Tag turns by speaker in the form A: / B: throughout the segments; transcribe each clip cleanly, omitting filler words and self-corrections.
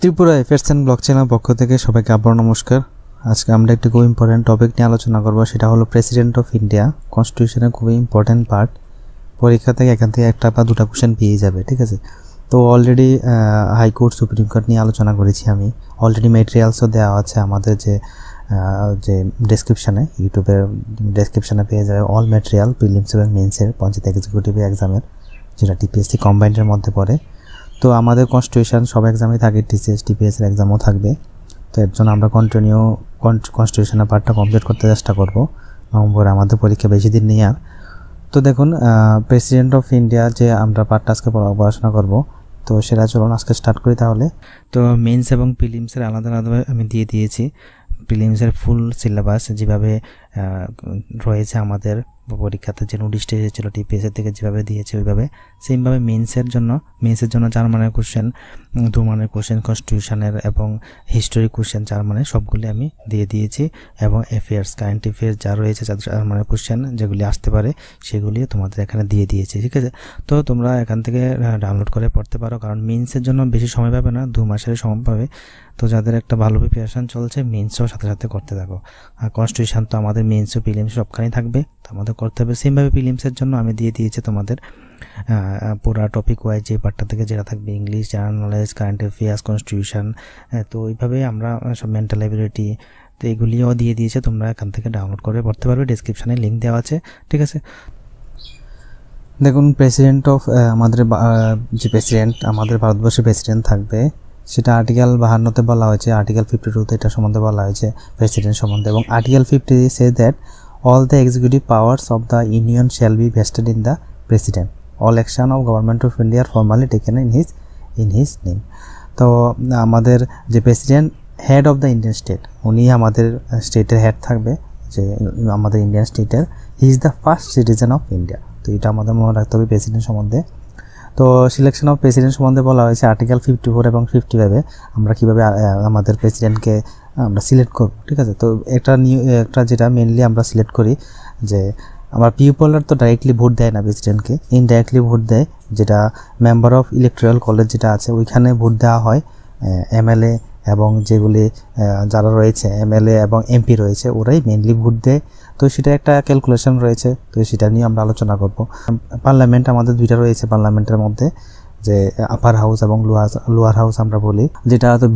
A: Tripura affairs and ব্লকচেনের পক্ষ থেকে সবাইকে আবার নমস্কার। আজকে আমরা একটি খুব ইম্পর্টেন্ট টপিক নিয়ে আলোচনা করব, সেটা হলো প্রেসিডেন্ট অফ ইন্ডিয়া। কনস্টিটিউশনের খুবই ইম্পর্টেন্ট পার্ট। পরীক্ষা থেকে এখান থেকে একটা বা দুটা কোশ্চেন পেয়ে যাবে, ঠিক আছে। তো অলরেডি হাইকোর্ট সুপ্রিম কোর্ট নিয়ে আলোচনা করেছি আমি। অলরেডি মেটেরিয়ালসও দেওয়া আছে আমাদের যে ডেসক্রিপশানে, ইউটিউবের ডেসক্রিপশানে পেয়ে যাবে অল মেটেরিয়াল প্রিলিমস এবং মেন্সের পঞ্চায়েত এক্সিকিউটিভ এক্সামের, যেটা টিপিএসসি কম্বাইন্ডের মধ্যে পড়ে। তো আমাদের কনস্টিটিউশন সব এক্সামে থাকে, টিসিএস টিপিএসের এক্সামও থাকবে। তো এর জন্য আমরা কন্টিনিউ কনস্টিটিউশনের পার্টটা কমপ্লিট করতে চেষ্টা করব। নভেম্বরে আমাদের পরীক্ষা বেশি দিন নেই আর। তো দেখুন, প্রেসিডেন্ট অফ ইন্ডিয়া যে আমরা পার্টটা আজকে পড়াশোনা করব, তো সেটা চলুন আজকে স্টার্ট করি তাহলে। তো মেন্স এবং প্রিলিমসের আলাদা আলাদাভাবে আমি দিয়ে দিয়েছি প্রিলিমসের ফুল সিলেবাস যেভাবে রয়েছে আমাদের পরীক্ষাতে, যে নোটিশটা এসেছিলো টিপিএসের থেকে যেভাবে দিয়েছে ওইভাবে সেমভাবে মেন্সের জন্য 4 মানের কোশ্চেন, 2 মানের কোশ্চেন কনস্টিটিউশনের এবং হিস্টোরি কোশ্চেন 4 মানের সবগুলি আমি দিয়ে দিয়েছি। এবং অ্যাফেয়ার্স, কারেন্ট অ্যাফেয়ার্স যা রয়েছে 4 মানের কোশ্চেন যেগুলি আসতে পারে সেগুলিও তোমাদের এখানে দিয়ে দিয়েছি, ঠিক আছে। তো তোমরা এখান থেকে ডাউনলোড করে পড়তে পারো, কারণ মেন্সের জন্য বেশি সময় পাবে না, 2 মাসের সময় পাবে। তো যাদের একটা ভালো প্রিপারেশান চলছে, মেন্সও সাথে সাথে করতে থাকো। আর কনস্টিটিউশন তো আমাদের মেন্সও প্রিলিমস সবখানেই থাকবে, তো আমাদের করতে হবে। সেমভাবে প্রিলিমসের জন্য আমি দিয়ে দিয়েছি তোমাদের পুরা টপিক ওয়াইজ যে পার্টটা থেকে যেটা থাকবে, English, general knowledge, current affairs, constitution. তো ওইভাবে আমরা সব মেন্টাল এবিলিটি, তো এগুলিও দিয়ে দিয়েছে, তোমরা এখান থেকে ডাউনলোড করে পড়তে পারবে। ডেসক্রিপশানে লিঙ্ক দেওয়া আছে, ঠিক আছে। দেখুন, প্রেসিডেন্ট অফ যে প্রেসিডেন্ট আমাদের ভারতবর্ষের প্রেসিডেন্ট থাকবে, সেটা আর্টিকেল 52-তে বলা হয়েছে, আর্টিকেল 52-তে এটা সম্বন্ধে বলা হয়েছে প্রেসিডেন্ট সম্বন্ধে। এবং article 50 say that all the executive powers of the union shall be vested in the president. All action of government of India are formally taken in his name. তো আমাদের যে president, head of the Indian state, উনি আমাদের স্টেটের head থাকবে, যে আমাদের Indian স্টেটের। He is the first citizen of India. তো এটা আমাদের মনে রাখতে হবে প্রেসিডেন্ট সম্বন্ধে। তো সিলেকশন অফ প্রেসিডেন্ট সম্বন্ধে বলা হয়েছে আর্টিকেল 54 এবং 55-এ আমরা কীভাবে আমাদের প্রেসিডেন্টকে আমরা সিলেক্ট করব, ঠিক আছে। তো একটা যেটা মেনলি আমরা সিলেক্ট করি, যে আমার পিপলার তো ডাইরেক্টলি ভোট দেয় না প্রেসিডেন্টকে, ইনডাইরেক্টলি ভোট দেয়, যেটা মেম্বার অফ ইলেকট্রাল কলেজ যেটা আছে ওইখানে ভোট দেওয়া হয়। এমএলএ এবং যেগুলি যারা রয়েছে এমএলএ এবং এমপি রয়েছে, ওরাই মেনলি ভোট দেয়। তো সেটা একটা ক্যালকুলেশন রয়েছে, তো সেটা নিয়ে আমরা আলোচনা করব। পার্লামেন্ট আমাদের 2টা রয়েছে পার্লামেন্টের মধ্যে, যে আপার হাউস এবং লোয়ার হাউস আমরা বলি, যেটা তো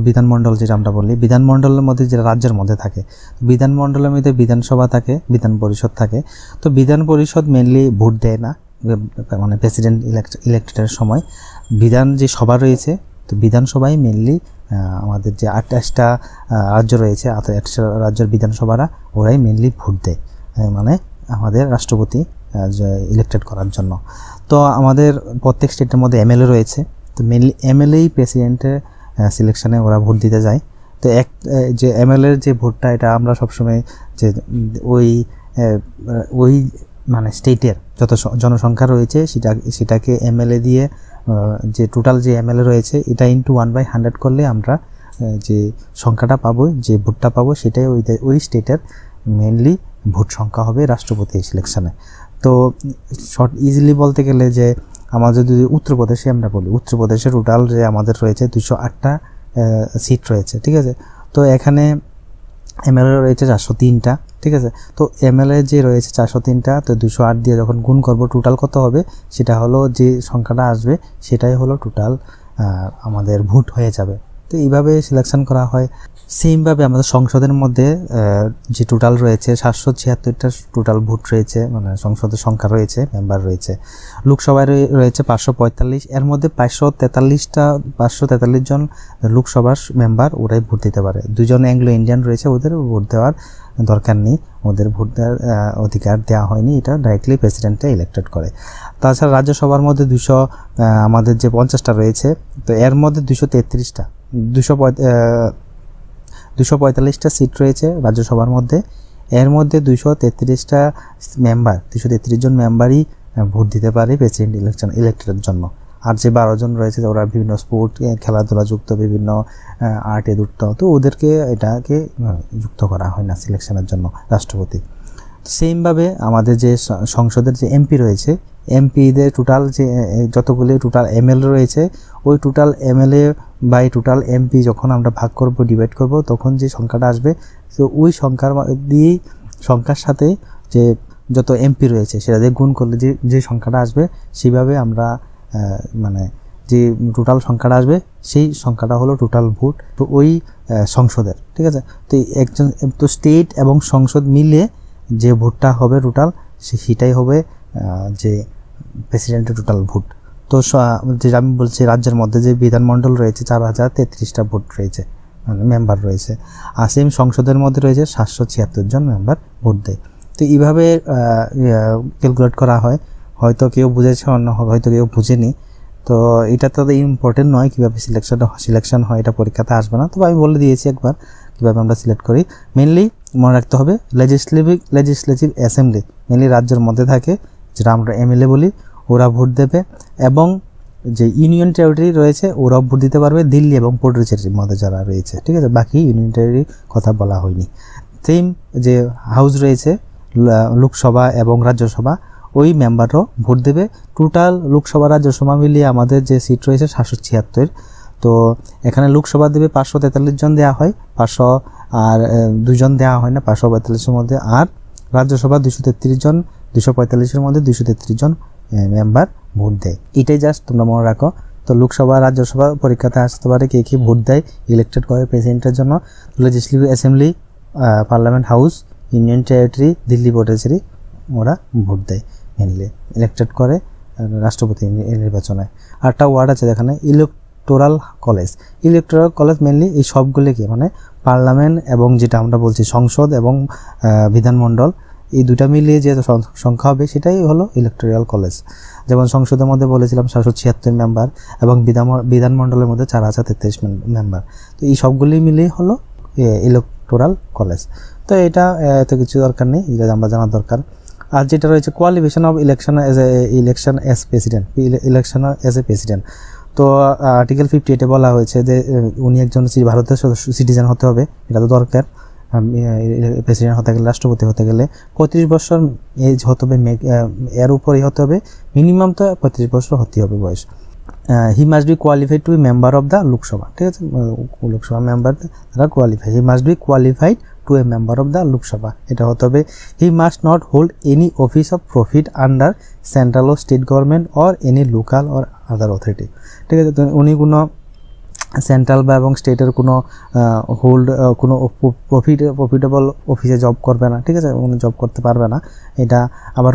A: বিধানমণ্ডল যেটা আমরা বলি। বিধানমণ্ডলের মধ্যে যেটা রাজ্যের মধ্যে থাকে, বিধানমণ্ডলের মধ্যে বিধানসভা থাকে, বিধান পরিষদ থাকে। তো বিধান পরিষদ মেনলি ভোট দেয় না, মানে প্রেসিডেন্ট ইলেক্টেডের সময় বিধান যে সভা রয়েছে, তো বিধানসভায় মেনলি আমাদের যে 28টা রাজ্য রয়েছে, 28টা রাজ্যের বিধানসভারা ওরাই মেনলি ভোট দেয়, মানে আমাদের রাষ্ট্রপতি ইলেক্টেড করার জন্য। তো আমাদের প্রত্যেক স্টেটের মধ্যে এমএলএ রয়েছে, তো মেনলি এমএলএই প্রেসিডেন্টের সিলেকশানে ওরা ভোট দিতে যায়। তো যে এমএলএর যে ভোটটা, এটা আমরা সবসময় যে ওই মানে স্টেটের যত জনসংখ্যা রয়েছে সেটাকে এমএলএ দিয়ে, যে টোটাল যে এমএলএ রয়েছে এটা ইন্টু 1/100 করলে আমরা যে সংখ্যাটা পাবো, যে ভোটটা পাবো, সেটাই ওই স্টেটের মেনলি ভোট সংখ্যা হবে রাষ্ট্রপতি সিলেকশানে। তো শর্ট ইজিলি বলতে গেলে, যে আমাদের যদি উত্তরপ্রদেশে আমরা বলি, উত্তরপ্রদেশে টোটাল যে আমাদের রয়েছে 208টা সিট রয়েছে, ঠিক আছে। তো এখানে এমএলএ রয়েছে 403টা, ঠিক আছে। তো এমএলএ যে রয়েছে 403টা, তো 208 দিয়ে যখন গুণ করব টোটাল কত হবে, সেটা হলো যে সংখ্যাটা আসবে সেটাই হলো টোটাল আমাদের ভোট হয়ে যাবে। তো এইভাবে সিলেকশন করা হয়। সেমভাবে আমাদের সংসদের মধ্যে যে টোটাল রয়েছে 776টা টোটাল ভোট রয়েছে, মানে সংসদের সংখ্যা রয়েছে, মেম্বার রয়েছে। লোকসভায় রয়েছে 545, এর মধ্যে 543 জন লোকসভার মেম্বার, ওরাই ভোট দিতে পারে। 2 জন অ্যাংলো ইন্ডিয়ান রয়েছে, ওদের ভোট দেওয়ার দরকার নেই, ওদের ভোট দেওয়ার অধিকার দেওয়া হয়নি, এটা ডাইরেক্টলি প্রেসিডেন্টে ইলেক্টেড করে। তাছাড়া রাজ্যসভার মধ্যে আমাদের যে 50টা রয়েছে, তো এর মধ্যে 245টা সিট রয়েছে রাজ্যসভার মধ্যে। এর মধ্যে 233টা মেম্বার, 233 জন মেম্বারই ভোট দিতে পারে প্রেসিডেন্ট ইলেক্টেডের জন্য। আর যে 12 জন রয়েছে, ওরা বিভিন্ন স্পোর্ট, খেলাধুলা যুক্ত, বিভিন্ন আর্টে যুক্ত, তো ওদেরকে এটাকে যুক্ত করা হয় না সিলেকশনের জন্য রাষ্ট্রপতি। সেমভাবে আমাদের যে সংসদের যে এমপি রয়েছে, এমপিদের টোটাল যে যতগুলি টোটাল এমএলএ রয়েছে ওই total MLA by total MP যখন আমরা ভাগ করব ডিভাইড করব তখন যে সংখ্যাটা আসবে তো ওই সংখ্যার সাথে যে যত এমপি রয়েছে সেটা দিয়ে গুণ করলে যে সংখ্যাটা আসবে সেইভাবে আমরা মানে যে টোটাল সংখ্যাটা আসবে সেই সংখ্যাটা হলো টোটাল ভোট তো ওই সংসদের, ঠিক আছে। তো একজন তো স্টেট এবং সংসদ মিলিয়ে যে ভোটটা হবে টোটাল সেটাই হবে যে প্রেসিডেন্টের টোটাল ভোট। তো যে আমি বলছি রাজ্যের মধ্যে যে বিধানমণ্ডল রয়েছে 4033টা ভোট রয়েছে, মানে মেম্বার রয়েছে, আর সেম সংসদের মধ্যে রয়েছে 776 জন মেম্বার ভোট দেয়। তো এইভাবে ক্যালকুলেট করা হয়, হয়তো কেউ বুঝেছে অন্য হয়তো কেউ বুঝেনি। তো এটা তো ইম্পর্টেন্ট নয় কীভাবে সিলেকশন হয়, এটা পরীক্ষাতে আসবে না, তবে আমি বলে দিয়েছি একবার কীভাবে আমরা সিলেক্ট করি। মেনলি মনে রাখতে হবে লেজিসলেটিভ অ্যাসেম্বলি মেনলি রাজ্যের মধ্যে থাকে, যেটা আমরা এমএলএ বলি, ওরা ভোট দেবে, এবং যে ইউনিয়ন টেরিটরি রয়েছে ওরাও ভোট দিতে পারবে, দিল্লি এবং পন্ডিচেরির মধ্যে যারা রয়েছে, ঠিক আছে। বাকি ইউনিয়ন টেরিটরির কথা বলা হয়নি। সেম যে হাউস রয়েছে লোকসভা এবং রাজ্যসভা, ওই মেম্বারও ভোট দেবে। টোটাল লোকসভা রাজ্যসভা মিলিয়ে আমাদের যে সিট রয়েছে 776। তো এখানে লোকসভা দেবে 543 জন দেওয়া হয়, 500 আর 2 জন দেওয়া হয় না 542-এর মধ্যে, আর রাজ্যসভা 233 জন, 245-এর মধ্যে 233 জন মেম্বার ভোট দেয়। এটাই জাস্ট তোমরা মনে রাখো। তো লোকসভা রাজ্যসভা পরীক্ষাতে আসতে পারে কে কে ভোট দেয় ইলেক্টেড করে প্রেসিডেন্টের জন্য। Legislative assembly, parliament house, union territory, Delhi Pondicherry ওরা ভোট দেয় মেনলি, ইলেক্টেড করে রাষ্ট্রপতি নির্বাচনে। আরেকটা ওয়ার্ড আছে এখানে ইলেকটোরাল কলেজ মেনলি এই সবগুলিকে মানে পার্লামেন্ট এবং যেটা আমরা বলছি সংসদ এবং বিধানমণ্ডল, এই দুটা মিলিয়ে যে সংখ্যা হবে সেটাই হলো ইলেকটোরাল কলেজ। যেমন সংসদের মধ্যে বলেছিলাম 776 মেম্বার এবং বিধানমণ্ডলের মধ্যে 4033 মেম্বার। তো এই সবগুলি মিলিয়ে হলো ইলেকটোরাল কলেজ। তো এটা এত কিছু দরকার নেই, এটা আমরা জানার দরকার। আর যেটা রয়েছে qualification of election as a president. তো আর্টিকেল 58-এ বলা হয়েছে যে উনি একজন ভারতের সিটিজেন হতে হবে, এটা তো দরকার। প্রেসিডেন্ট হতে গেলে, রাষ্ট্রপতি হতে গেলে 35 বছর এজ হতে হবে, এর উপরেই হতে হবে, মিনিমাম তো 35 বছর হতে হবে বয়স। He must be qualified to be member of the Lok Sabha, ঠিক আছে। লোকসভা মেম্বার তারা qualify, he must be qualified to a member of the Lok Sabha, এটা হতে হবে। He must not hold any office of profit under central ও state government or any local or other authority, ঠিক আছে। তো উনি কোনো সেন্ট্রাল বা এবং স্টেটের কোনো কোনো প্রফিটেবল অফিসে জব করবে না, ঠিক আছে, উনি জব করতে পারবে না। এটা আবার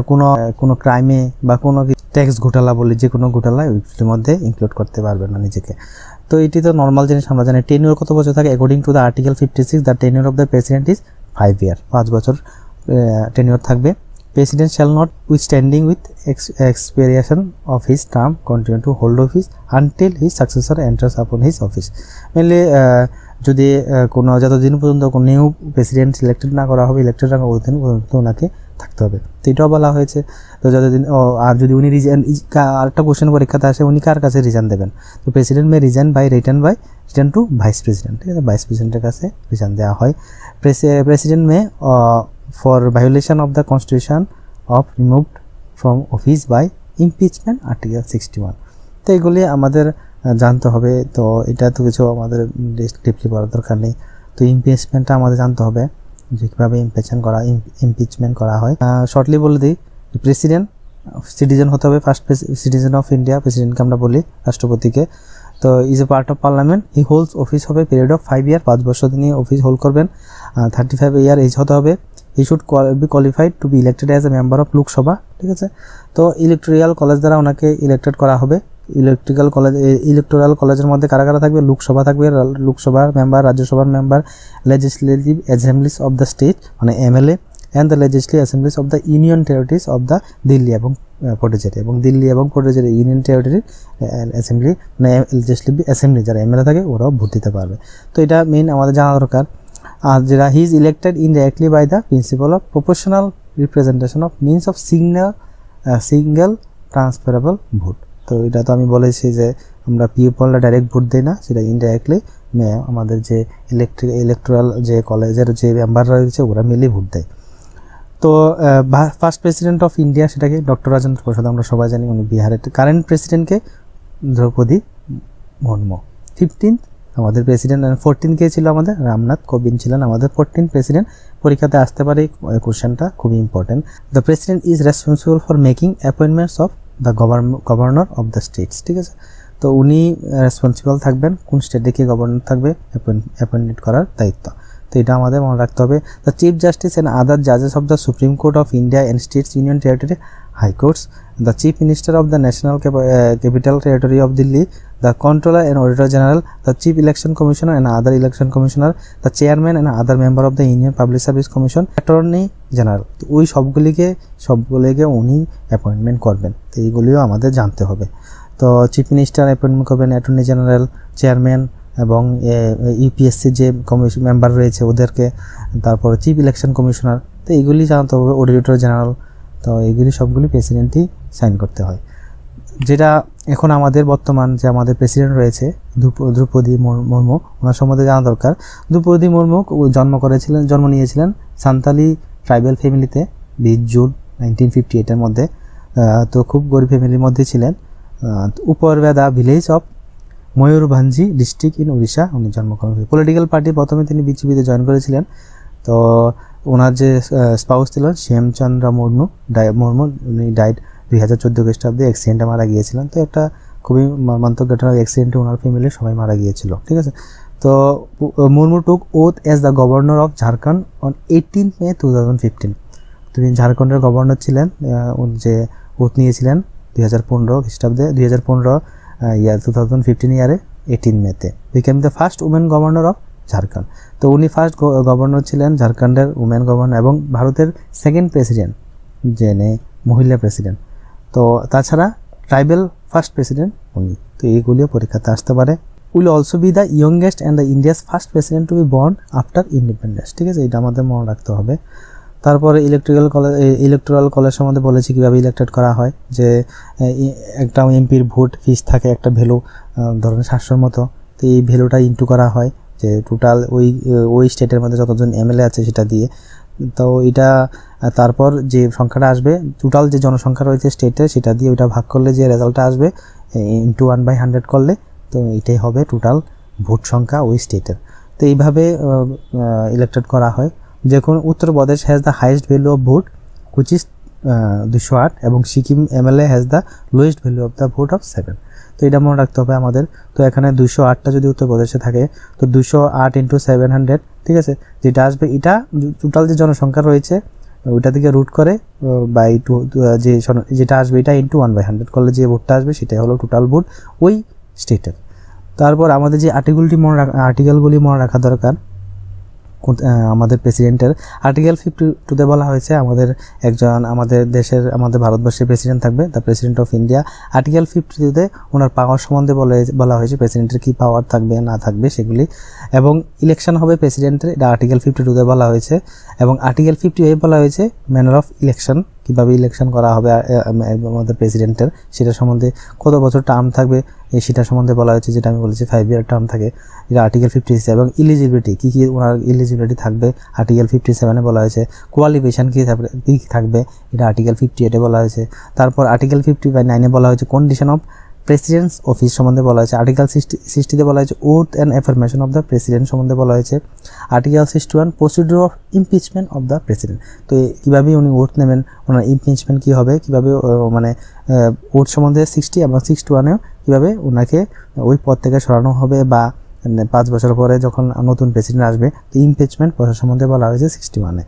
A: কোনো ক্রাইমে বা কোনো ট্যাক্স ঘোটালা বলি, যে কোনো ঘোটালা ওইটির মধ্যে ইনক্লুড করতে পারবে না নিজেকে। তো এটি তো নর্মাল জিনিস, আমরা জানি। টেনিউর কত বছর থাকে? According to the article 56 the tenure of the president is 5 year, 5 বছর টেনিউর থাকবে। President shall notwithstanding with expiration of his term continue to hold office until his successor enters upon his office. Mainly যদি কোনো যতদিন পর্যন্ত কোনো new president selected না করা হবে, ইলেক্টেড না করা পর্যন্ত ওনাকে থাকতে হবে। তো এটাও বলা হয়েছে। তো যতদিন আর যদি উনি আরেকটা কোশ্চেন পরীক্ষাতে আসে, উনি কার কাছে রিজাইন দেবেন? তো president may resign to vice president, ঠিক আছে, ভাইস প্রেসিডেন্টের কাছে রিজাইন দেওয়া হয়। President may for violation of the constitution of removed from office by impeachment article 61। তো এগুলি আমাদের জানতে হবে। তো এটা তো কিছু আমাদের ডিপলি পড়ার দরকার নেই। তো ইমপিচমেন্টটা আমাদের জানতে হবে যে কীভাবে ইমপিচমেন্ট করা হয়। শর্টলি বলে দিই, প্রেসিডেন্ট সিটিজেন হতে হবে, ফার্স্ট সিটিজেন অফ ইন্ডিয়া, প্রেসিডেন্টকে আমরা বলি, রাষ্ট্রপতিকে। তো is a part of parliament, he holds office হবে পিরিয়ড অফ 5 ইয়ার, 5 বছর তিনি অফিস হোল্ড করবেন। 35 ইয়ার এজ হতে হবে। He should be qualified to be elected as a member of Lok Sabha, ঠিক আছে। তো ইলেকটোরাল কলেজ দ্বারা ওনাকে ইলেক্টেড করা হবে। ইলেকটোরাল কলেজের মধ্যে কারা কারা থাকবে? লোকসভা থাকবে, লোকসভার মেম্বার, রাজ্যসভার member, legislative assemblies of the state মানে MLA, and the legislative assemblies of the union territories of the Delhi এবং পন্ডিচেরি, এবং দিল্লি এবং পন্ডিচেরি ইউনিয়ন টেরিটরির অ্যাসেম্বলি মানে লেজিসলেটিভ অ্যাসেম্বলি যারা এমএলএ থাকে ওরাও ভোট দিতে পারবে। তো এটা মেইন আমাদের জানা দরকার। আর যেটা he is elected indirectly by the principal of proportional representation of means of single transferable vote. তো এটা তো আমি বলেছি যে আমরা পিপলরা ডাইরেক্ট ভোট দিই না, সেটা ইনডাইরেক্টলি আমাদের যে ইলেকটোরাল যে কলেজের যে মেম্বাররা রয়েছে ওরা মিলে ভোট দেয়। তো ফার্স্ট প্রেসিডেন্ট অফ ইন্ডিয়া সেটাকে ডক্টর রাজেন্দ্র প্রসাদ, আমরা সবাই জানি উনি বিহারের। কারেন্ট প্রেসিডেন্টকে দ্রৌপদী মুর্মু। 15th আমাদের প্রেসিডেন্ট, 14 কে ছিল আমাদের রামনাথ কোবিন্দ ছিলেন আমাদের 14th প্রেসিডেন্ট। পরীক্ষাতে আসতে পারে এই কোশ্চেনটা, খুবই important. The president is responsible for making appointments of the governor of the states, ঠিক আছে। তো উনি রেসপন্সিবল থাকবেন কোন স্টেটে কে গভর্নর থাকবে অ্যাপয়েন্ট করার দায়িত্ব। তো এটা আমাদের মনে রাখতে হবে। The chief justice and other জাজেস of the supreme court of India and states union territory high courts, the chief minister of the national capital territory of Delhi, the Comptroller and Auditor General, the Chief Election Commissioner and other election commissioner, the Chairman and other member of the Union Public Service Commission, Attorney General। তো ওই সবগুলিকে উনি appointment করবেন। তো এইগুলিও আমাদের জানতে হবে। তো chief minister appointment করবেন, অ্যাটর্নি জেনারেল, চেয়ারম্যান এবং ইউপিএসসি যে কমিশন মেম্বার রয়েছে ওদেরকে, তারপর চিফ ইলেকশন কমিশনার। তো এইগুলি জানতে হবে, অডিটর জেনারেল। তো এইগুলি সবগুলি প্রেসিডেন্টই সাইন করতে হয়। যেটা এখন আমাদের বর্তমান যে আমাদের প্রেসিডেন্ট রয়েছে দ্রৌপদী মুর্মু, ওনার সম্বন্ধে জানা দরকার। দ্রৌপদী মুর্মু জন্ম নিয়েছিলেন সান্তালি ট্রাইবাল ফ্যামিলিতে 20 জুন 1958-এর মধ্যে। তো খুব গরিব ফ্যামিলির মধ্যে ছিলেন। Uparbeda village of Mayurbhanj district in Orissa উনি জন্মগ্রহণ করেন। পলিটিক্যাল পার্টি প্রথমে তিনি বিজেপিতে জয়েন করেছিলেন। তো ওনার যে স্পাউস ছিলেন শ্যামচন্দ্র মুর্মু, উনি ডাইড 2014 খ্রিস্টাব্দে অ্যাক্সিডেন্টে মারা গিয়েছিলেন। তো একটা খুবই মর্মান্তিক ঘটনা, অ্যাক্সিডেন্টে ওনার ফ্যামিলির সবাই মারা গিয়েছিল, ঠিক আছে। তো Murmu took oath as the governor of Jharkhand on 18 May 2015। তিনি ঝাড়খণ্ডের গভর্নর ছিলেন, যে ওথ নিয়েছিলেন 2015 খ্রিস্টাব্দে, 2015 ইয়ারে 18 মেতে। Became the first women governor of Jharkhand. তো উনি ফার্স্ট গভর্নর ছিলেন ঝাড়খণ্ডের, উমেন গভর্নর, এবং ভারতের সেকেন্ড প্রেসিডেন্ট জেনে মহিলা প্রেসিডেন্ট। তো তাছাড়া ট্রাইবেল ফার্স্ট প্রেসিডেন্ট উনি। তো এইগুলিও পরীক্ষাতে আসতে পারে। Will also be the youngest and the India's first president two B born after independence, ঠিক আছে। এটা আমাদের মনে রাখতে হবে। তারপরে ইলেকট্রাল কলেজ সম্বন্ধে বলেছি কীভাবে ইলেক্টেড করা হয়, যে একটা এমপির ভোট ফিস থাকে, একটা ভ্যালু ধরেন 700 মতো। তো এই ভ্যালুটা ইনটু করা হয় যে টোটাল ওই স্টেটের মধ্যে যতজন এমএলএ আছে সেটা দিয়ে। তো এটা তারপর যে সংখ্যাটা আসবে, টোটাল যে জনসংখ্যা রয়েছে স্টেটে সেটা দিয়ে ওইটা ভাগ করলে যে রেজাল্টটা আসবে ইনটু 1/100 করলে, তো এটাই হবে টোটাল ভোট সংখ্যা ওই স্টেটের। তো এইভাবে ইলেক্টেড করা হয়। যখন Uttar Pradesh has the highest value of vote which is 208, এবং Sikkim MLA has the lowest value of the vote of 7। তো এটা মনে রাখতে হবে আমাদের। তো এখানে 208টা যদি উত্তরপ্রদেশে থাকে, তো 208 × 700, ঠিক আছে। যেটা আসবে এটা টোটাল যে জনসংখ্যা রয়েছে ওইটা থেকে রুট করে বাই 2, যেটা আসবে এটা ইনটু 1/100 করলে যে ভোটটা আসবে সেটাই হলো টোটাল ভোট ওই স্টেটের। তারপর আমাদের যে আর্টিকেলগুলি মনে রাখা দরকার আমাদের প্রেসিডেন্টের, আর্টিকেল 52-তে বলা হয়েছে আমাদের দেশের, আমাদের ভারতবর্ষের প্রেসিডেন্ট থাকবে, the president of India. Article 52-তে ওনার পাওয়ার সম্বন্ধে বলা হয়েছে, প্রেসিডেন্টের কী পাওয়ার থাকবে না থাকবে সেগুলি, এবং ইলেকশন হবে প্রেসিডেন্টের, এটা আর্টিকেল 52-তে বলা হয়েছে। এবং আর্টিকেল 58 বলা হয়েছে ম্যানার অফ ইলেকশন, কীভাবে ইলেকশন করা হবে আমাদের প্রেসিডেন্টের, সেটা সম্বন্ধে কত বছর টার্ম থাকবে সেটা সম্বন্ধে বলা হয়েছে, যেটা আমি বলেছি 5 ইয়ার টার্ম থাকে, এটা আর্টিকেল 56। এবং ইলিজিবিলিটি কী ওনার ইলিজিবিলিটি থাকবে আর্টিকেল 57-এ বলা হয়েছে। কোয়ালিফিকেশান কী থাকবে এটা আর্টিকেল 58-এ বলা হয়েছে। তারপর আর্টিকেল 59-এ বলা হয়েছে কন্ডিশন অফ প্রেসিডেন্টস অফিস সম্বন্ধে বলা হয়েছে। আর্টিকেল 60-তে বলা হয়েছে oath and affirmation of the president সম্বন্ধে বলা হয়েছে। Article 61 procedure of impeachment of the president. তো কীভাবে উনি ওথ নেবেন, ওনার ইমপিচমেন্ট কী হবে, কীভাবে মানে ওথ সম্বন্ধে 60 এবং 61-এও কীভাবে ওনাকে ওই পদ থেকে সরানো হবে, বা 5 বছর পরে যখন নতুন প্রেসিডেন্ট আসবে তো ইমপিচমেন্ট প্রসেস সম্বন্ধে বলা হয়েছে 61-এ,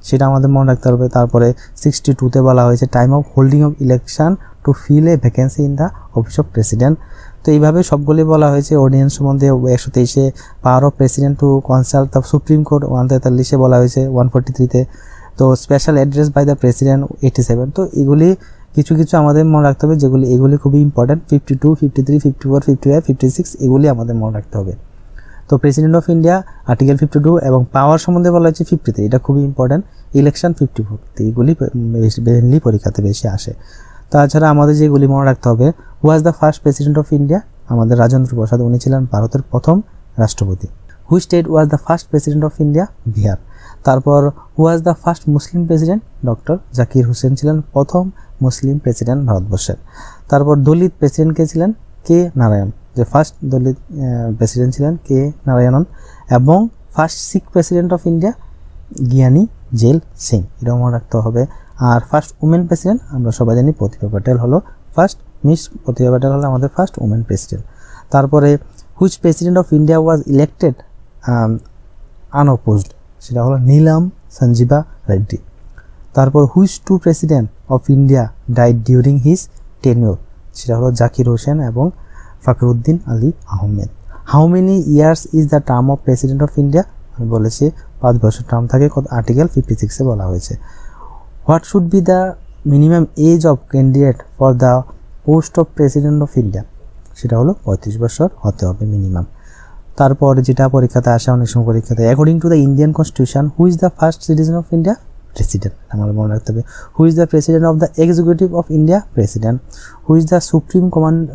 A: সেটা আমাদের মনে রাখতে হবে। তারপরে 62-তে বলা হয়েছে time of holding of election to fill a vacancy in the office of president. তো এইভাবে সবগুলি বলা হয়েছে। অর্ডিন্যান্স সম্বন্ধে 123-এ power of president to consult the supreme court 143-এ বলা হয়েছে 143-তে। তো special address by the president 87। তো এগুলি কিছু আমাদের মনে রাখতে হবে, এগুলি খুবই ইম্পর্টেন্ট। 52, 53, 54, 55, 56 এগুলি আমাদের মনে রাখতে হবে। তো প্রেসিডেন্ট অফ ইন্ডিয়া আর্টিকেল 52 এবং পাওয়ার সম্বন্ধে বলা হয়েছে 53, এটা খুবই ইম্পর্টেন্ট। ইলেকশন 54, তো এইগুলি মেইনলি পরীক্ষাতে বেশি আসে। তাছাড়া আমাদের যেগুলি মনে রাখতে হবে, who was the first president of India, আমাদের রাজেন্দ্র প্রসাদ, উনি ছিলেন ভারতের প্রথম রাষ্ট্রপতি। Who state was the first president of India, Bihar. তারপর who was the first Muslim president, doctor Zakir Hussain ছিলেন প্রথম মুসলিম প্রেসিডেন্ট ভারতবর্ষের। তারপর দলিত প্রেসিডেন্ট কে ছিলেন কে নারায়ণ, যে ফার্স্ট দলিত প্রেসিডেন্ট ছিলেন কে নারায়ণন। এবং first Sikh president of India জ্ঞানী জেল সিং, এটা মনে রাখতে হবে। আর ফার্স্ট উমেন প্রেসিডেন্ট আমরা সবাই জানি প্রতিভা প্যাটেল হলো ফার্স্ট, মিস প্রতিভা প্যাটেল হলো আমাদের ফার্স্ট উমেন প্রেসিডেন্ট। তারপরে which president of India was elected unopposed, সেটা হলো নীলাম সঞ্জীবা রেড্ডি। তারপর which two president of India died during his tenure, সেটা হলো জাকির হোসেন এবং Fakhruddin Ali Ahmed. How many years is the term of president of India, আমি বলেছি 5 বছর টার্ম থাকে, আর্টিকেল 56 বলা হয়েছে। What should be the minimum age of candidate for the post of president of India, সেটা হলো 35 বছর হতে হবে মিনিমাম। তারপর যেটা পরীক্ষাতে আসে, অনেক সময় পরীক্ষাতে, according to the Indian constitution who is the first citizen of India, president, আমাদের মনে রাখতে হবে। Who is the president of the executive of India, president. Who is the supreme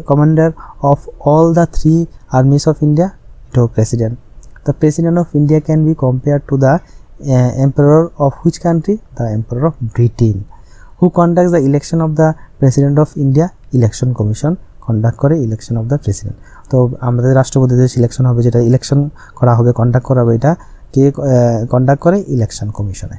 A: commander of all the 3 armies of India, এটাও president. The president of India can be compare to the emperor of which country, the emperor of Britain. Who conducts the election of the president of India, election commission conduct করে election of the president. তো আমাদের রাষ্ট্রপতিদের selection হবে, যেটা election করা হবে, conduct করা হবে, এটা কে কন্ডাক্ট করে, ইলেকশন কমিশনে।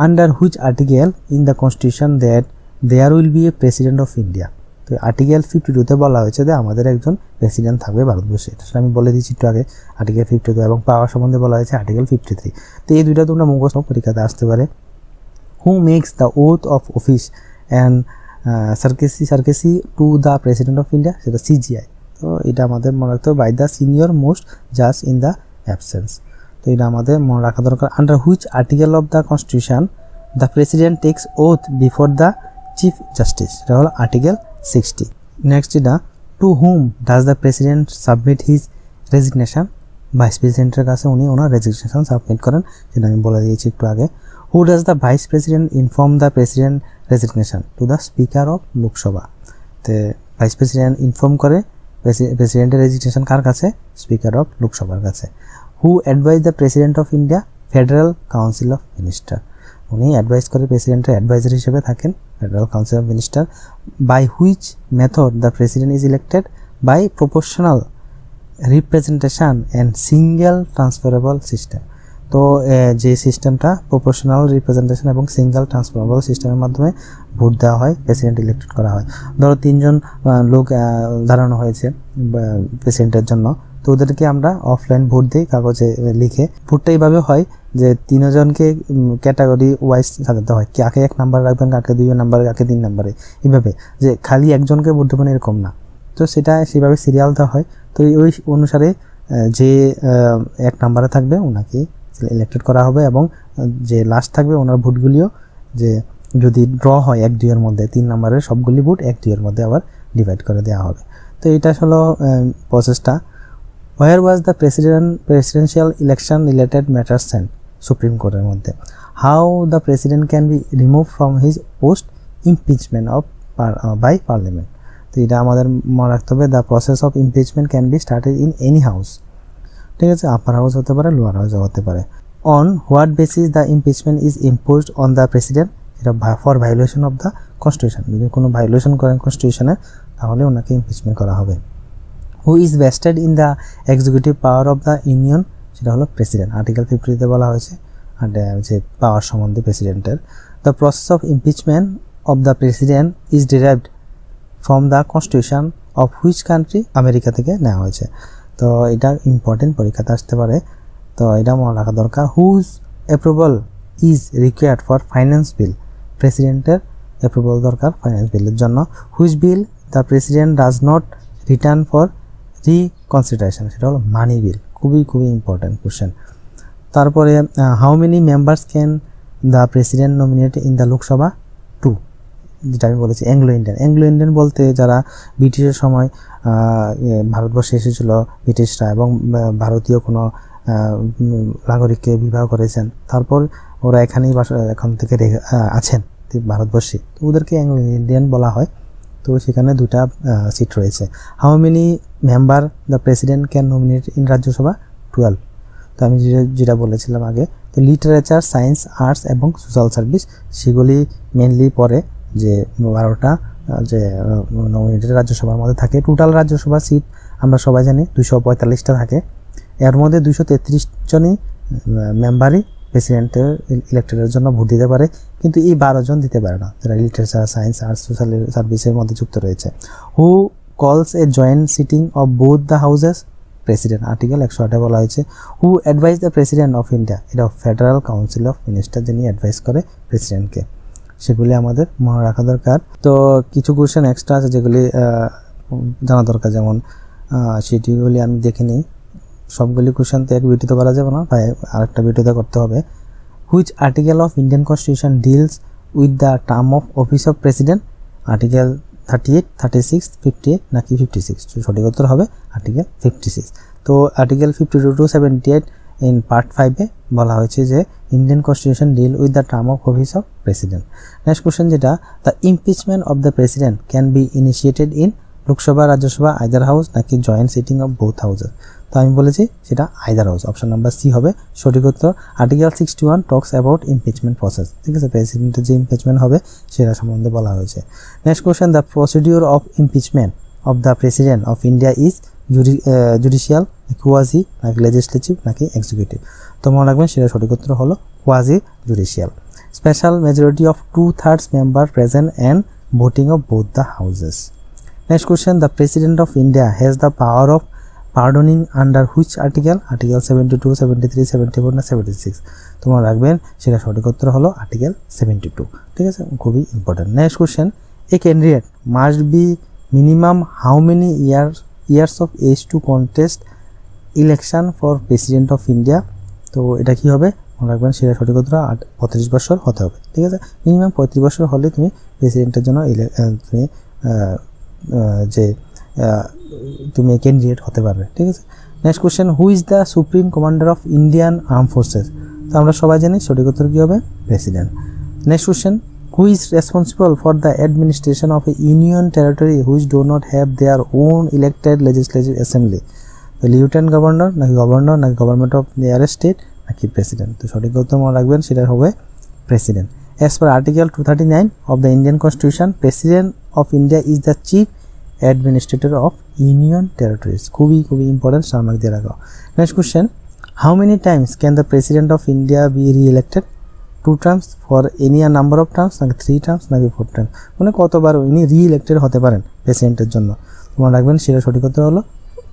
A: Under which article in the constitution that there will be a president of India, তো আর্টিকেল 52-তে বলা হয়েছে যে আমাদের একজন প্রেসিডেন্ট থাকবে ভারতবর্ষে, এটা আমি বলে দিচ্ছি একটু আগে, আর্টিকেল 52, এবং পাওয়ার সম্বন্ধে বলা হয়েছে আর্টিকেল 53। তো এই দুইটা তোমরা মুখস্থ পরীক্ষাতে আসতে পারে। Who makes the oath of office and secrecy to the president of India, সেটা সিজিআই। তো এটা আমাদের মনে রাখতে হবে, বাই দ্য সিনিয়র মোস্ট জাজ ইন দ্য অ্যাবসেন্স, তো এটা আমাদের মনে রাখা দরকার। Under which article of the constitution the president takes oath before the chief justice, এটা হলো আর্টিকেল 60। নেক্সট যেটা, to whom does the president submit his resignation, vice প্রেসিডেন্টের কাছে উনি ওনার রেজিগনেশন সাবমিট করেন, যেটা আমি বলে দিয়েছি একটু আগে। Who does the vice president inform the president resignation to the speaker of Lok Sabha, তো ভাইস প্রেসিডেন্ট ইনফর্ম করে প্রেসিডেন্টের রেজিগনেশন কার কাছে, স্পিকার অফ লোকসভার কাছে। Who advise the president of India, federal council of minister, উনি অ্যাডভাইস করে, প্রেসিডেন্টের অ্যাডভাইজার হিসেবে থাকেন federal council of minister. By which method the president is elected, by proportional representation and single transferable system, তো যে সিস্টেমটা প্রপোর্শনাল রিপ্রেজেন্টেশন এবং single transferable সিস্টেমের মাধ্যমে ভোট দেওয়া হয়, প্রেসিডেন্ট ইলেক্টেড করা হয়। ধরো 3 জন লোক দাঁড়ানো হয়েছে প্রেসিডেন্টের জন্য, তো ওদেরকে আমরা অফলাইন ভোট দিই কাগজে লিখে। ভোটটা এইভাবে হয় যে 3 জনকে ক্যাটাগরি ওয়াইজ সাজাতে হয়, কাকে 1 নাম্বার রাখবেন, কাকে 2 নাম্বারে, কাকে 3 নাম্বারে, এইভাবে, যে খালি একজনকে ভোট দেবেন এরকম না, তো সেটা সেভাবে সিরিয়াল দেওয়া হয়। তো ওই অনুসারে যে 1 নাম্বারে থাকবে ওনাকে ইলেক্টেড করা হবে, এবং যে লাস্ট থাকবে ওনার ভোটগুলিও, যে যদি ড্র হয় 1-2 এর মধ্যে, 3 নাম্বারের সবগুলি ভোট 1-2 এর মধ্যে আবার ডিভাইড করে দেওয়া হবে। তো এটা হলো প্রসেসটা। Where was the presidential election related matters sent, supreme কোর্টের মধ্যে। How the president can be remove from his post, impeachment of by parliament, তো এটা আমাদের মনে রাখতে হবে। The process of impeachment can be started in any house, ঠিক আছে, আপার হাউস হতে পারে, লোয়ার হাউসও হতে পারে। On what basis the impeachment is imposed on the president, এটা for violation of the constitution, যদি কোনো ভায়োলেশন করেন কনস্টিটিউশনে তাহলে ওনাকে ইমপিচমেন্ট করা হবে। Who is vested in the executive power of the union, সেটা হলো প্রেসিডেন্ট, আর্টিকেল 50-তে বলা হয়েছে আর যে পাওয়ার সম্বন্ধে প্রেসিডেন্টের। The process of impeachment of the president is derived from the constitution of which country, America থেকে নেওয়া হয়েছে। তো এটা ইম্পর্টেন্ট, পরীক্ষাতে আসতে পারে, তো এটা মনে রাখা দরকার। Whose approval is required for finance bill, প্রেসিডেন্টের অ্যাপ্রুভাল দরকার ফাইন্যান্স বিলের জন্য। Which bill the president does not return for reconsideration, সেটা হলো মানি বিল, খুবই ইম্পর্টেন্ট কোশ্চেন। তারপরে how many members can the president nominate in the Lok Sabha, 2, যেটা আমি বলেছি অ্যাংলো ইন্ডিয়ান বলতে যারা ব্রিটিশের সময় ভারতবর্ষে এসেছিল ব্রিটিশরা, এবং ভারতীয় কোনো নাগরিককে বিবাহ করেছেন, তারপর ওরা এখানেই এখন থেকে আছেন ভারতবর্ষে, তো ওদেরকে অ্যাংলো ইন্ডিয়ান বলা হয়। তো সেখানে 2টা সিট রয়েছে। How many member the president can nominate in Rajya Sabha, 12। তো আমি যেটা বলেছিলাম আগে, তো লিটারেচার, সায়েন্স, আর্টস এবং সোশ্যাল সার্ভিস সেগুলি মেনলি পড়ে, যে 12টা যে নমিনেটেড রাজ্যসভার মধ্যে থাকে। টোটাল রাজ্যসভা সিট আমরা সবাই জানি 245টা থাকে, এর মধ্যে 233 জনই মেম্বারই প্রেসিডেন্টের ইলেক্টেডের জন্য ভোট দিতে পারে, কিন্তু এই 12 জন দিতে পারে না, যারা লিটারেচার, সায়েন্স, আর্টস, সোশ্যাল সার্ভিসের মধ্যে যুক্ত রয়েছে। Who calls a joint sitting of both the houses? President. Article 108 বলা হয়েছে। Who advise the president of India? এটা ফেডারেল কাউন্সিল অফ মিনিস্টার, যিনি অ্যাডভাইস করে প্রেসিডেন্টকে। সেগুলি আমাদের মনে রাখা দরকার। তো কিছু কোশ্চেন এক্সট্রা আছে যেগুলি জানা দরকার, যেমন সেটিগুলি আমি দেখে নিই। সবগুলি কোশ্চেন তো এক ভিডিওতে করা যাবে না, তাই আরেকটা ভিডিওতে করতে হবে। Which article of Indian constitution deals with the term of office of president? Article 38, 36, 58 নাকি 56? সঠিক উত্তর হবে আর্টিকেল 56। তো আর্টিকেল 52 to 78 ইন পার্ট 5-এ বলা হয়েছে যে Indian constitution deal with the term of office of president. Next question যেটা, the impeachment of the president can be initiated in Lok Sabha, Rajya Sabha, either house নাকি joint sitting of both houses? তো আমি বলেছি সেটা either house, option number C হবে সঠিক উত্তর। Article 61 talks about impeachment process, ঠিক আছে, প্রেসিডেন্টের যে ইমপিচমেন্ট হবে সেটা সম্বন্ধে বলা হয়েছে। Next question, the procedure of impeachment of the president of India is judicial, quasi নাকি লেজিসলেটিভ নাকি এক্সিকিউটিভ? তো মনে রাখবেন সেটা সঠিক উত্তর হলো quasi judicial. Special majority of 2/3 member present and voting of both the houses. Next question, the President of India has the power of pardoning under which article? Article 72, 73, 74 না 76? তোমরা রাখবেন সেটা সঠিক উত্তর হলো আর্টিকেল 72, ঠিক আছে, খুবই important. Next question, a candidate must be minimum how many years of age to contest election for president of India? তো এটা কি হবে মনে রাখবেন সেটা সঠিক উত্তর 35 বছর হতে হবে, ঠিক আছে, মিনিমাম 35 বছর হলে তুমি প্রেসিডেন্টের জন্য তুমি তুমি ক্যান্ডিডেট হতে পারবে, ঠিক আছে। Next question, who is the supreme commander of Indian arm forces? তো আমরা সবাই জানি সঠিক উত্তর কী হবে, president. Next question, who is responsible for the administration of a union territory which do not have their own elected legislative assembly? তো lieutenant governor নাকি গভর্নমেন্ট অফ দেয়ার স্টেট নাকি প্রেসিডেন্ট? তো সঠিক উত্তর মনে রাখবেন সেটা হবে president. As per Article 239 of the Indian Constitution, President of India is the Chief Administrator of Union Territories. খুবই ইম্পর্টেন্ট, সামনে দিয়ে রাখো। Next question, how many times can the president of India be re-elected? 2 terms, for any number of terms নাকি 3 terms নাকি 4 terms? মানে কতবার ইনি রি-ইলেক্টেড হতে পারেন প্রেসিডেন্টের জন্য? তোমরা রাখবেন সেটা সঠিক উত্তর হলো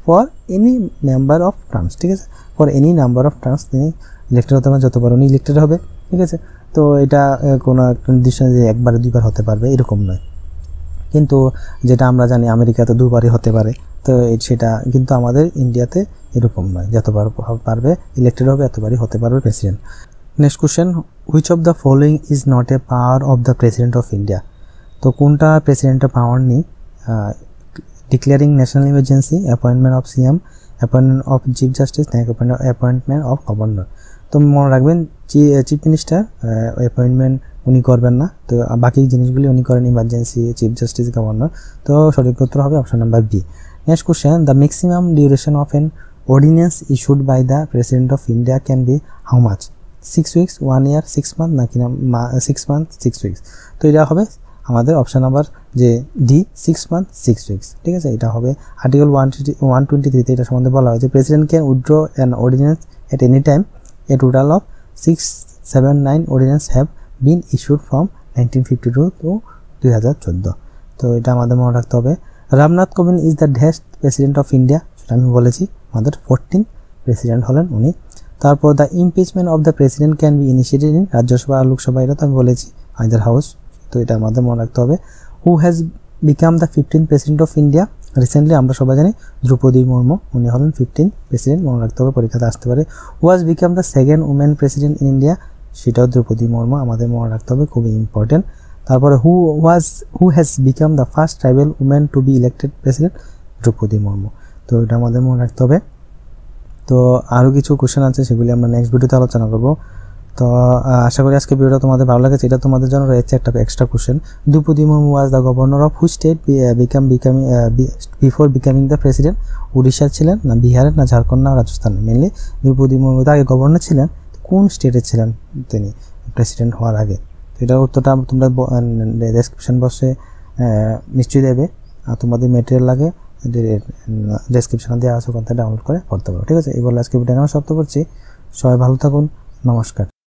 A: for any number of terms, ঠিক আছে, for any number of terms তিনি ইলেক্টেড হতে পারেন, যতবার উনি ইলেক্টেড হবে, ঠিক আছে। তো এটা কোনো একটা নির্দিষ্ট যে একবার 2বার হতে পারবে এরকম নয়, কিন্তু যেটা আমরা জানি আমেরিকাতে 2বারই হতে পারে, তো সেটা কিন্তু আমাদের ইন্ডিয়াতে এরকম নয়, যতবার পারবে ইলেক্টেড হবে এতবারই হতে পারবে president. Next question, which of the following is not a power of the president of India? তো কোনটা প্রেসিডেন্টের পাওয়ার নেই? Declaring national emergency, appointment of CM, appointment of chief justice নাকি অ্যাপয়েন্টমেন্ট অফ গভর্নর? তো মনে রাখবেন চিফ মিনিস্টার অ্যাপয়েন্টমেন্ট উনি করবেন না, তো বাকি জিনিসগুলি উনি করেন, ইমার্জেন্সি, চিফ জাস্টিস, গভর্নর। তো সঠিক উত্তর হবে option number B. Next question, the maximum duration of an ordinance issued by the president of India can be how much? 6 weeks, 1 year, 6 month নাকি 6 মান্থ 6 উইকস? তো এটা হবে আমাদের অপশন নাম্বার যে ডি, 6 মান্থ 6 উইকস, ঠিক আছে, এটা হবে। আর্টিকেল 123 এটা সম্বন্ধে বলা হয়েছে, president can withdraw an ordinance at any time. A total of 679 ordinance have been issued from 1952 to 2014। তো এটা আমাদের মনে রাখতে হবে। Ramnath Kovind is the dash president of India, সেটা আমি বলেছি, আমাদের 14 প্রেসিডেন্ট হলেন উনি। তারপর the impeachment of the president can be initiated in Rajya Sabha আর লোকসভা, এটা তো আমি বলেছি আইদার হাউস, তো এটা আমাদের মনে রাখতে হবে। হু has become the 15th president of India? Recently আমরা সবাই জানি দ্রৌপদী মুর্মু, উনি হলেন 15 প্রেসিডেন্ট, মনে রাখতে হবে, পরীক্ষাতে আসতে পারে। Was become the second women president in India? সেটাও দ্রৌপদী মুর্মু, আমাদের মনে রাখতে হবে, খুবই ইম্পর্টেন্ট। তারপরে who has become the first tribal women to be elected president? Droupadi Murmu. তো এটা আমাদের মনে রাখতে হবে। তো আরও কিছু কোশ্চেন আছে, সেগুলি আমরা নেক্সট ভিডিওতে আলোচনা করব। তো আশা করি আজকে ভিডিওটা তোমাদের ভালো লাগেছে। এটা তোমাদের জন্য রয়েছে একটা extra question. Droupadi Murmu was the governor of which state before becoming the president? উড়িষ্যার ছিলেন না বিহারের না ঝাড়খণ্ড না রাজস্থান? মেনলি দ্রৌপদী মুর্মু আগে গভর্নর ছিলেন, কোন স্টেটে ছিলেন তিনি প্রেসিডেন্ট হওয়ার আগে? তো এটার উত্তরটা তোমরা ডেসক্রিপশন বক্সে নিশ্চয়ই দেবে, আর তোমাদের মেটেরিয়াল লাগে ডেসক্রিপশনে দেওয়া আছে, ওখান থেকে ডাউনলোড করে পড়তে পারো। ঠিক আছে, এই বলে আজকে ভিডিও সমাপ্ত করছি। সবাই ভালো থাকুন, নমস্কার।